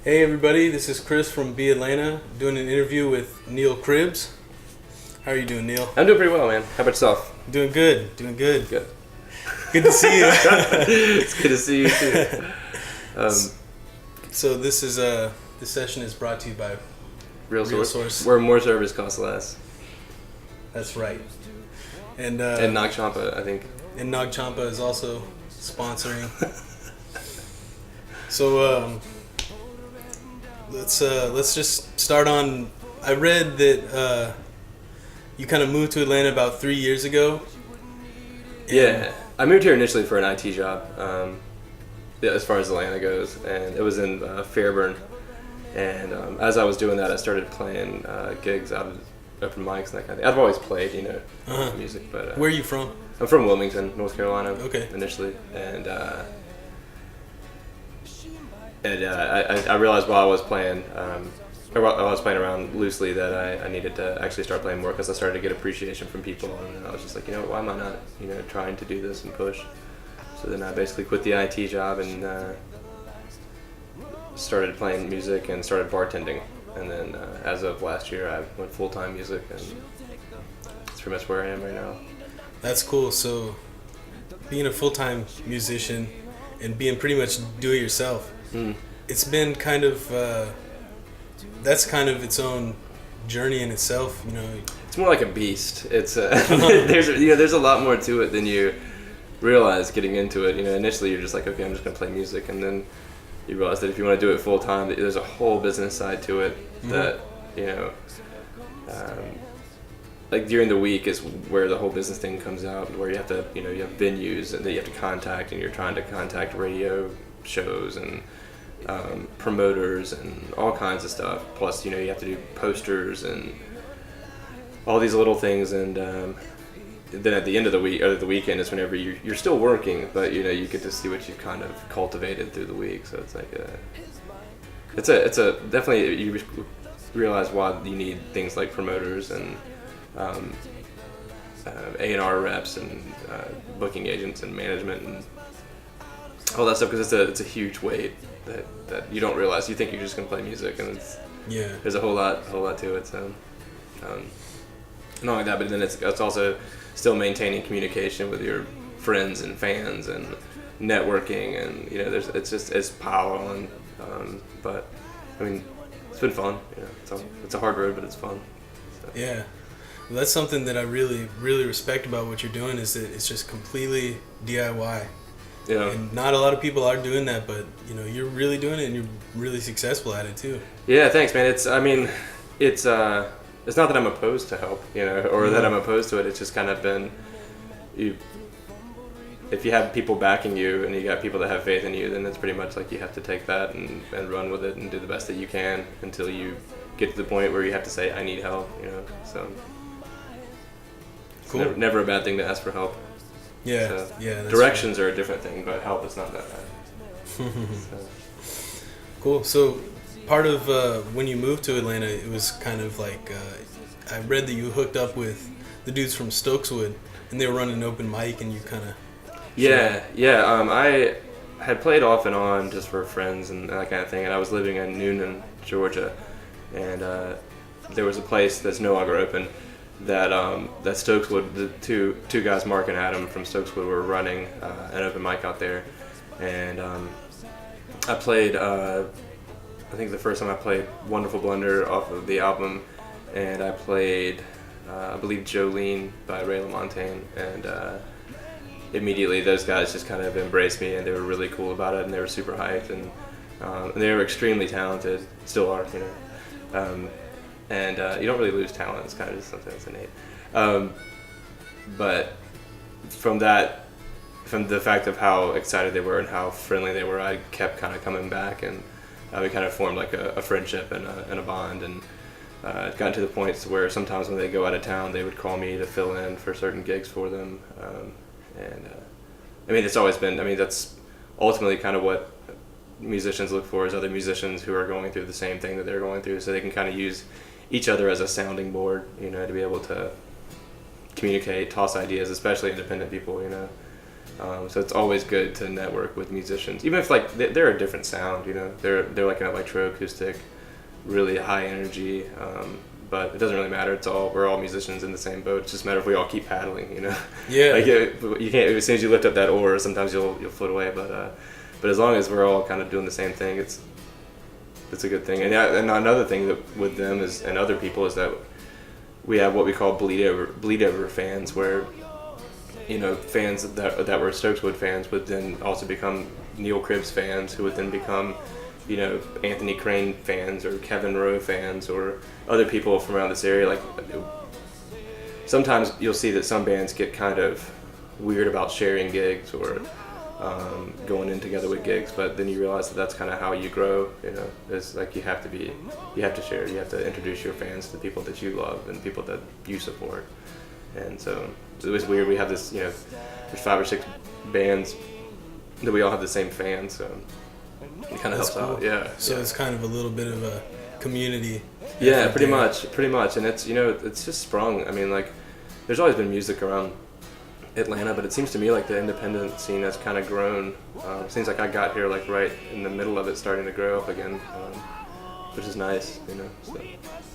Hey everybody, this is Chris from Beatlanta doing an interview with Neil Cribbs. How are you doing, Neil? I'm doing pretty well, man. How about yourself? Doing good, doing good. Good. Good to see you. It's good to see you too. So this session is brought to you by Real Source. Source. Where more service costs less. That's right. And Nag Champa, I think. And Nag Champa is also sponsoring. So let's just start on. I read that you kind of moved to Atlanta about 3 years ago. Yeah, I moved here initially for an IT job, as far as Atlanta goes, and it was in Fairburn. And as I was doing that, I started playing gigs out of open mics and that kind of thing. I've always played, music, but where are you from? I'm from Wilmington, North Carolina. Okay. Initially, and I realized while I was playing, or while I was playing around loosely, that I needed to actually start playing more because I started to get appreciation from people, and I was just like, why am I not, trying to do this and push? So then I basically quit the IT job and started playing music and started bartending, and then as of last year, I went full-time music, and that's pretty much where I am right now. That's cool. So being a full-time musician and being pretty much do-it-yourself, it's been kind of that's kind of its own journey in itself, It's more like a beast. It's there's a lot more to it than you realize getting into it. Initially you're just like, okay, I'm just gonna play music, and then you realize that if you want to do it full time, there's a whole business side to it that like during the week is where the whole business thing comes out, where you have to you have venues that you have to contact, and you're trying to contact radio shows and promoters and all kinds of stuff. Plus, you have to do posters and all these little things, and then at the end of the week or the weekend is whenever you're still working, but you get to see what you've kind of cultivated through the week. So it's like it's a definitely, you realize why you need things like promoters and A&R reps and booking agents and management and all that stuff, because it's a huge weight that you don't realize. You think you're just gonna play music, and there's a whole lot to it. So not only that, but then it's also still maintaining communication with your friends and fans and networking, and it's pile on. But I mean, it's been fun. It's a hard road, but it's fun. So. Yeah. Well, that's something that I really, really respect about what you're doing, is that it's just completely DIY. And not a lot of people are doing that, but you're really doing it, and you're really successful at it too. Yeah, thanks, man. It's not that I'm opposed to help, or that I'm opposed to it. It's just kind of been, if you have people backing you and you got people that have faith in you, then it's pretty much like you have to take that and run with it and do the best that you can until you get to the point where you have to say, I need help, So it's cool. Never a bad thing to ask for help. Yeah, so that's directions right. are a different thing, but help is not that bad. Cool. So part of when you moved to Atlanta, it was kind of like I read that you hooked up with the dudes from Stokes, and they were running an open mic, and you kind of I had played off and on just for friends and that kind of thing, and I was living in Noonan, Georgia, and there was a place that's no longer open that Stokeswood, the two guys, Mark and Adam from Stokeswood, were running an open mic out there, and I played. I think the first time I played "Wonderful Blunder" off of the album, and I played, I believe, "Jolene" by Ray LaMontagne, and immediately those guys just kind of embraced me, and they were really cool about it, and they were super hyped, and they were extremely talented, still are, and you don't really lose talent. It's kind of just something that's innate. But from the fact of how excited they were and how friendly they were, I kept kind of coming back, and we kind of formed like a friendship and a bond, and it got to the point where sometimes when they go out of town, they would call me to fill in for certain gigs for them. I mean, it's always been, that's ultimately kind of what musicians look for, is other musicians who are going through the same thing that they're going through, so they can kind of use each other as a sounding board, to be able to communicate, toss ideas, especially independent people, So it's always good to network with musicians, even if like they're a different sound. You know, they're like an electroacoustic, really high energy. But it doesn't really matter. We're all musicians in the same boat. It's just a matter if we all keep paddling. You know. Yeah. Like you can't. As soon as you lift up that oar, sometimes you'll float away. But as long as we're all kind of doing the same thing, it's a good thing. And another thing that with them is, and other people, is that we have what we call bleed over fans, where, you know, fans that were Stokes Wood fans would then also become Neil Cribbs fans, who would then become, you know, Anthony Crane fans or Kevin Rowe fans or other people from around this area. Like, sometimes you'll see that some bands get kind of weird about sharing gigs or going in together with gigs, but then you realize that that's kind of how you grow. You know, it's like you have to share, you have to introduce your fans to people that you love and people that you support. And so it was weird. We have this, you know, there's 5 or 6 bands that we all have the same fans, so it kind of helps out. Yeah. So it's kind of a little bit of a community. Yeah, pretty much. And it's, you know, it's just sprung. I mean, like, there's always been music around Atlanta, but it seems to me like the independent scene has kind of grown. It seems like I got here like right in the middle of it starting to grow up again, which is nice, you know. So.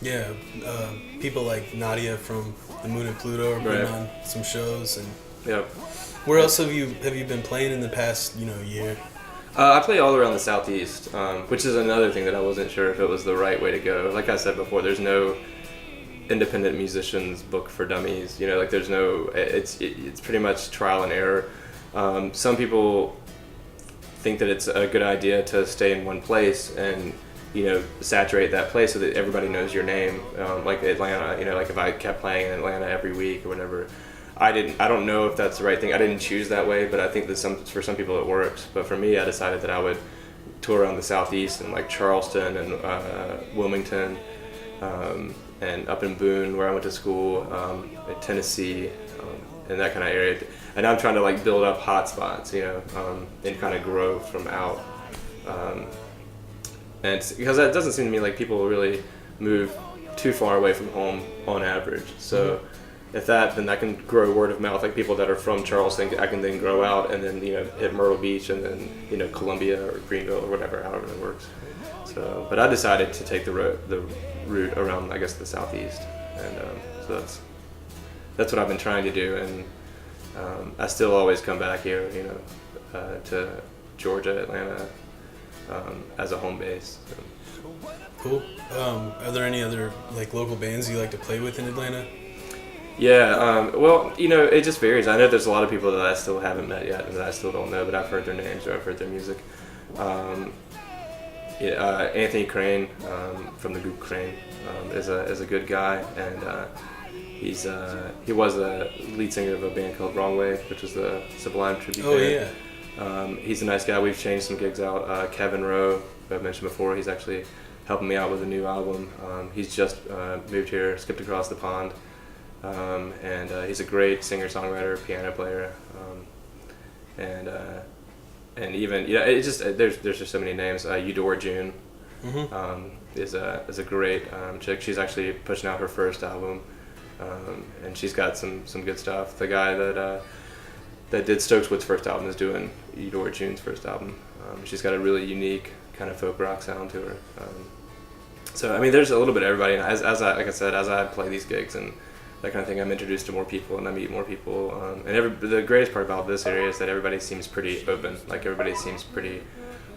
Yeah, people like Nadia from the Moon and Pluto are putting on some shows, and where else have you been playing in the past, you know, year? I play all around the Southeast, which is another thing that I wasn't sure if it was the right way to go. Like I said before, there's no independent musicians book for dummies. You know, like there's no. It's pretty much trial and error. Some people think that it's a good idea to stay in one place and, you know, saturate that place so that everybody knows your name. Like Atlanta, you know, like if I kept playing in Atlanta every week or whatever. I don't know if that's the right thing. I didn't choose that way, but I think that for some people it works. But for me, I decided that I would tour around the Southeast and like Charleston and Wilmington, and up in Boone where I went to school, in Tennessee, and that kind of area. And I'm trying to like build up hot spots, you know, and kind of grow from out. And because that doesn't seem to me like people really move too far away from home on average. So. Mm-hmm. Then I can grow word of mouth. Like people that are from Charleston, I can then grow out and then, you know, hit Myrtle Beach and then, you know, Columbia or Greenville or whatever, however it works. So, but I decided to take the route around, I guess, the Southeast, and so that's what I've been trying to do. And I still always come back here, you know, to Georgia, Atlanta, as a home base. So. Cool. Are there any other like local bands you like to play with in Atlanta? Yeah, well, you know, it just varies. I know there's a lot of people that I still haven't met yet and that I still don't know, but I've heard their names or I've heard their music. Anthony Crane, from the group Crane, is a good guy, and he was a lead singer of a band called Wrong Way, which was the Sublime tribute band. Yeah. He's a nice guy. We've changed some gigs out. Kevin Rowe, who I've mentioned before, he's actually helping me out with a new album. He's just moved here, skipped across the pond. And he's a great singer-songwriter, piano player, and even, you know, it's just there's just so many names. Eudora June, is a great chick. She's actually pushing out her first album, and she's got some good stuff. The guy that did Stokes Wood's first album is doing Eudora June's first album. She's got a really unique kind of folk rock sound to her. So I mean, there's a little bit of everybody. And as I play these gigs and that kind of thing, I'm introduced to more people and I meet more people. And the greatest part about this area is that everybody seems pretty open. Like everybody seems pretty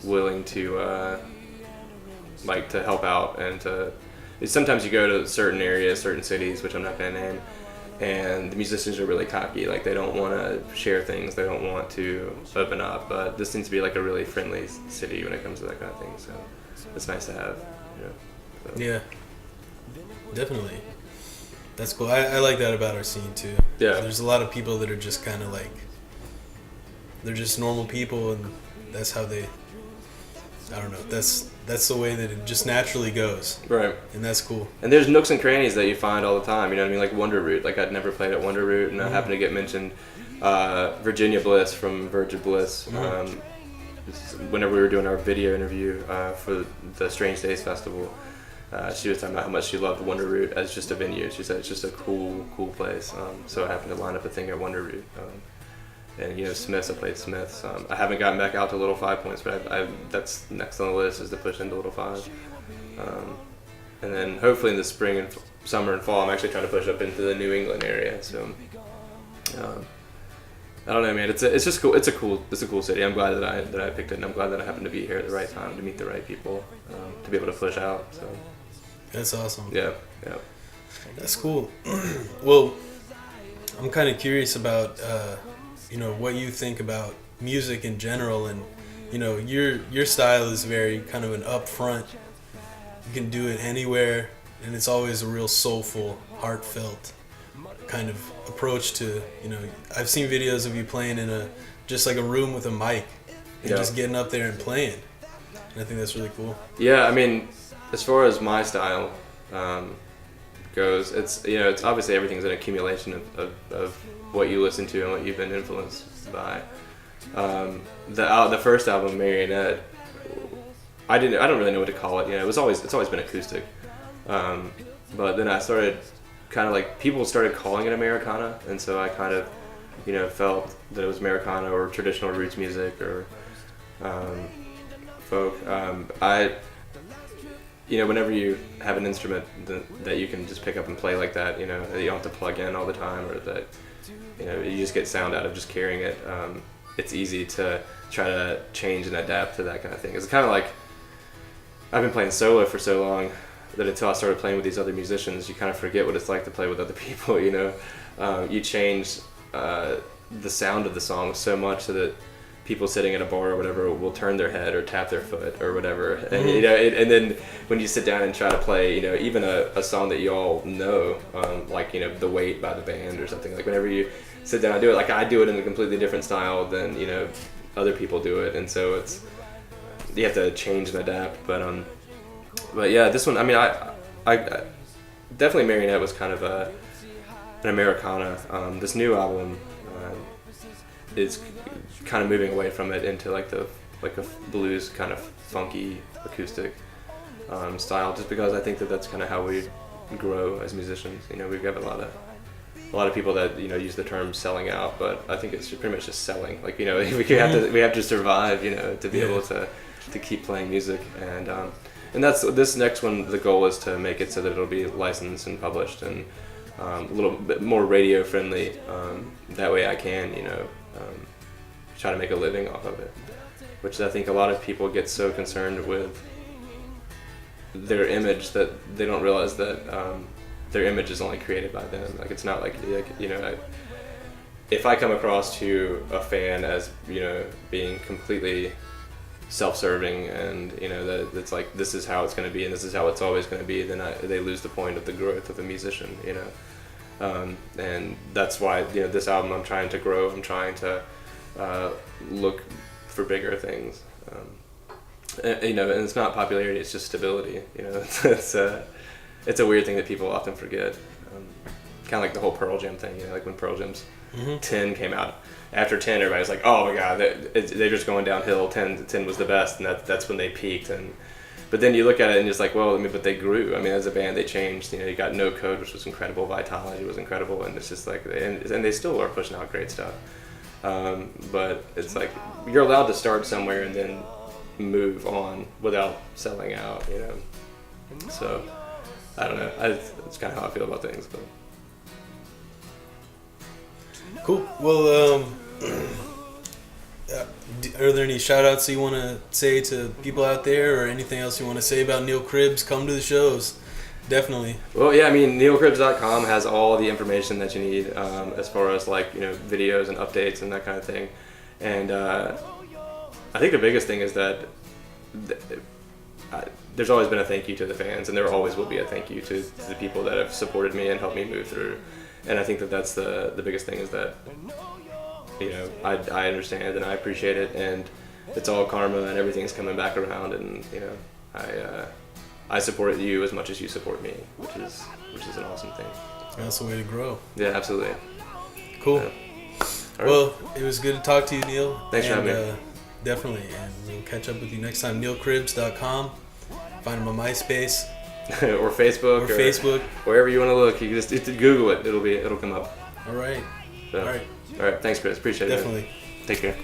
willing to to help out and to. Sometimes you go to certain areas, certain cities, which I'm not going to name, and the musicians are really cocky. Like they don't want to share things, they don't want to open up. But this seems to be like a really friendly city when it comes to that kind of thing. So it's nice to have. You know, so. Yeah, definitely. That's cool. I like that about our scene too. Yeah. There's a lot of people that are just kind of like, they're just normal people, and that's how they. I don't know. That's the way that it just naturally goes. Right. And that's cool. And there's nooks and crannies that you find all the time. You know what I mean? Like Wonder Root. Like I'd never played at Wonder Root, and I happened to get mentioned. Virginia Bliss from Virgin Bliss. Whenever we were doing our video interview for the Strange Days Festival. She was talking about how much she loved Wonder Root as just a venue. She said it's just a cool place. So I happened to line up a thing at Wonder Root. and Smiths. I played Smiths. I haven't gotten back out to Little 5 Points, but that's next on the list is to push into Little 5. And then hopefully in the spring and summer and fall, I'm actually trying to push up into the New England area. So I don't know, man. It's just cool. It's a cool city. I'm glad that I picked it, and I'm glad that I happened to be here at the right time to meet the right people, to be able to push out. So that's awesome. Yeah. That's cool. Well, I'm kind of curious about what you think about music in general, and your style is very kind of an upfront. You can do it anywhere, and it's always a real soulful, heartfelt kind of approach to, I've seen videos of you playing in just like a room with a mic and just getting up there and playing. And I think that's really cool. Yeah, I mean, as far as my style goes, it's obviously everything's an accumulation of what you listen to and what you've been influenced by. The first album, Marionette, I don't really know what to call it. It's always been acoustic. But then I started kind of like, people started calling it Americana, and so I kind of felt that it was Americana or traditional roots music or folk. Whenever you have an instrument that you can just pick up and play like that, you don't have to plug in all the time, or that you just get sound out of just carrying it. It's easy to try to change and adapt to that kind of thing. It's kind of like, I've been playing solo for so long that until I started playing with these other musicians, you kind of forget what it's like to play with other people. You change the sound of the song so much so that people sitting at a bar or whatever will turn their head or tap their foot or whatever. And and then when you sit down and try to play, even a song that you all know, like The Weight by the band or something, like whenever you sit down and do it, like I do it in a completely different style than other people do it, and so you have to change and adapt. But yeah, this one, I mean, I definitely Marionette was kind of an Americana. This new album is kind of moving away from it into like a blues kind of funky acoustic style, just because I think that's kind of how we grow as musicians. We've got a lot of people that use the term selling out, but I think it's pretty much just selling. Like we have to survive, to be able to keep playing music, and that's this next one. The goal is to make it so that it'll be licensed and published and a little bit more radio friendly. That way I can try to make a living off of it, which I think a lot of people get so concerned with their image that they don't realize that their image is only created by them. Like it's not like if I come across to a fan as being completely self-serving and that it's like this is how it's going to be and this is how it's always going to be, then they lose the point of the growth of a musician. And that's why this album I'm trying to grow. I'm trying to look for bigger things. And it's not popularity; it's just stability. It's a weird thing that people often forget. Kind of like the whole Pearl Jam thing. Like when Pearl Jam's 10 came out. After 10, everybody's like, "Oh my God, they're just going downhill." 10 was the best, and that's when they peaked. But then you look at it and it's like, well, but they grew. I mean, as a band, they changed. You got No Code, which was incredible. Vitalogy was incredible, and it's just like, and they still are pushing out great stuff. But it's like you're allowed to start somewhere and then move on without selling out. So I don't know. It's kind of how I feel about things. But cool. Well, are there any shout outs you want to say to people out there, or anything else you want to say about Neil Cribbs? Come to the shows. Definitely. Well, yeah, I mean, neilcribbs.com has all the information that you need as far as videos and updates and that kind of thing. And I think the biggest thing is that there's always been a thank you to the fans, and there always will be a thank you to the people that have supported me and helped me move through. And I think that's the biggest thing is that I understand and I appreciate it, and it's all karma and everything's coming back around, and I support you as much as you support me, which is an awesome thing. That's the way to grow. Yeah, absolutely. Cool. Yeah. Right. Well, it was good to talk to you, Neil. Thanks for having me. Definitely, and we'll catch up with you next time. neilcribbs.com. Find him on MySpace. or Facebook. Or Facebook. Wherever you want to look. You can just Google it. It'll come up. All right. So. All right. All right, thanks, Chris. Appreciate it. Definitely. Take care.